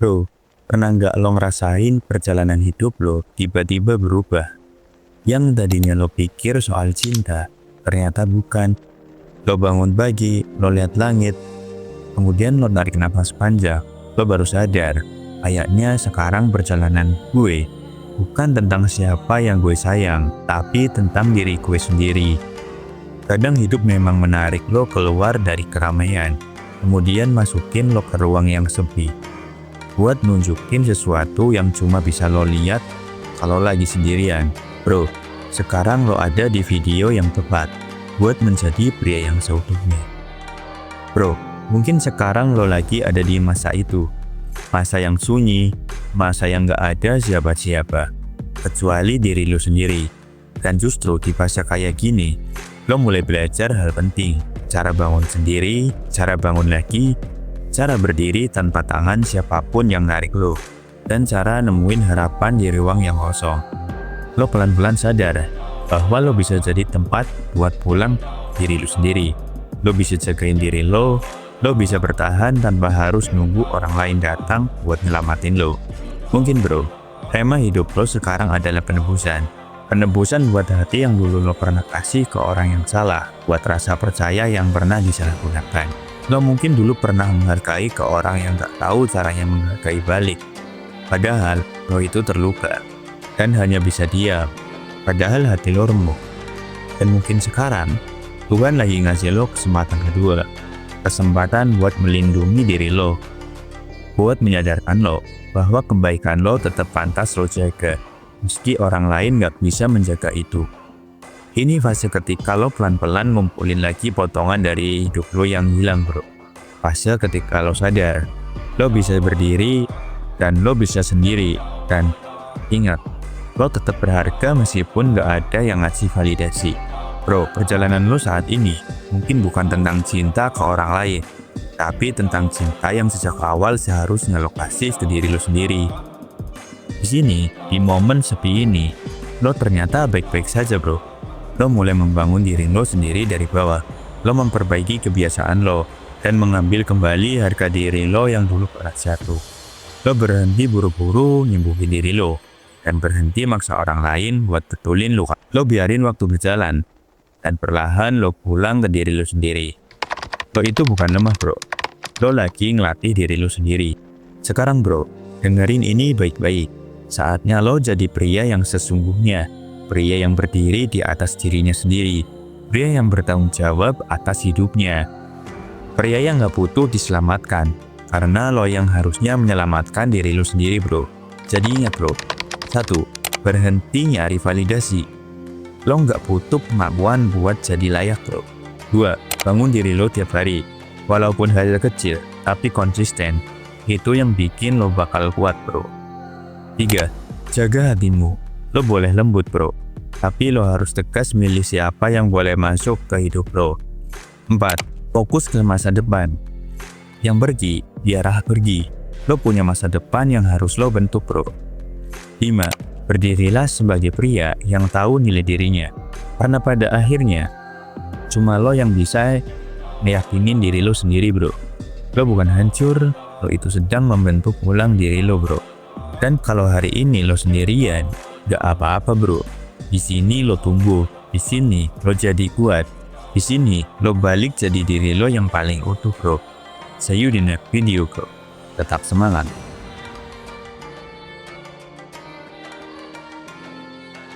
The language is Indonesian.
Bro, pernah nggak lo ngerasain perjalanan hidup lo tiba-tiba berubah? Yang tadinya lo pikir soal cinta, ternyata bukan. Lo bangun pagi, lo lihat langit, kemudian lo tarik nafas panjang, lo baru sadar, kayaknya sekarang perjalanan gue bukan tentang siapa yang gue sayang, tapi tentang diri gue sendiri. Kadang hidup memang menarik lo keluar dari keramaian, kemudian masukin lo ke ruang yang sepi, buat nunjukin sesuatu yang cuma bisa lo lihat kalau lagi sendirian. Bro, sekarang lo ada di video yang tepat buat menjadi pria yang seutuhnya. Bro, mungkin sekarang lo lagi ada di masa itu. Masa yang sunyi, masa yang gak ada siapa-siapa, kecuali diri lo sendiri. Dan justru di fase kayak gini, lo mulai belajar hal penting. Cara bangun sendiri, cara bangun lagi, cara berdiri tanpa tangan siapapun yang narik lo, dan cara nemuin harapan di ruang yang kosong. Lo pelan-pelan sadar bahwa lo bisa jadi tempat buat pulang diri lo sendiri. Lo bisa jagain diri lo bisa bertahan tanpa harus nunggu orang lain datang buat nyelamatin lo. Mungkin bro, tema hidup lo sekarang adalah penebusan. Penebusan buat hati yang dulu lo pernah kasih ke orang yang salah, buat rasa percaya yang pernah disalahgunakan. Lo mungkin dulu pernah menghargai ke orang yang gak tahu caranya menghargai balik. Padahal lo itu terluka dan hanya bisa diam. Padahal hati lo remuk. Dan mungkin sekarang Tuhan lagi ngasih lo kesempatan kedua. Kesempatan buat melindungi diri lo, buat menyadarkan lo bahwa kebaikan lo tetap pantas lo jaga, meski orang lain gak bisa menjaga itu. Ini fase ketika lo pelan-pelan ngumpulin lagi potongan dari hidup lo yang hilang bro. Fase ketika lo sadar, lo bisa berdiri dan lo bisa sendiri. Dan ingat, lo tetap berharga meskipun gak ada yang ngasih validasi. Bro, perjalanan lo saat ini mungkin bukan tentang cinta ke orang lain, tapi tentang cinta yang sejak awal seharusnya lo kasih ke diri lo sendiri. Di sini, di momen sepi ini, lo ternyata baik-baik saja bro. Lo mulai membangun diri lo sendiri dari bawah. Lo memperbaiki kebiasaan lo, dan mengambil kembali harga diri lo yang dulu pernah jatuh. Lo berhenti buru-buru nyembuhin diri lo, dan berhenti maksa orang lain buat betulin luka. Lo biarin waktu berjalan, dan perlahan lo pulang ke diri lo sendiri. Lo itu bukan lemah bro, lo lagi ngelatih diri lo sendiri. Sekarang bro, dengerin ini baik-baik. Saatnya lo jadi pria yang sesungguhnya, pria yang berdiri di atas dirinya sendiri, pria yang bertanggung jawab atas hidupnya, pria yang gak butuh diselamatkan, karena lo yang harusnya menyelamatkan diri lo sendiri bro. Jadi ingat bro, 1. Berhenti nyari validasi. Lo nggak butuh pengakuan buat jadi layak bro. 2. Bangun diri lo tiap hari, walaupun hal kecil tapi konsisten. Itu yang bikin lo bakal kuat bro. 3. Jaga hatimu. Lo boleh lembut bro, tapi lo harus tegas milih siapa yang boleh masuk ke hidup lo. 4. Fokus ke masa depan. Yang pergi, biarlah pergi. Lo punya masa depan yang harus lo bentuk bro. 5. Berdirilah sebagai pria yang tahu nilai dirinya, karena pada akhirnya cuma lo yang bisa meyakinin diri lo sendiri bro. Lo bukan hancur, lo itu sedang membentuk ulang diri lo bro. Dan kalau hari ini lo sendirian, gak apa-apa bro. Di sini lo tumbuh, di sini lo jadi kuat, di sini lo balik jadi diri lo yang paling utuh bro. See you di next video bro. Tetap semangat.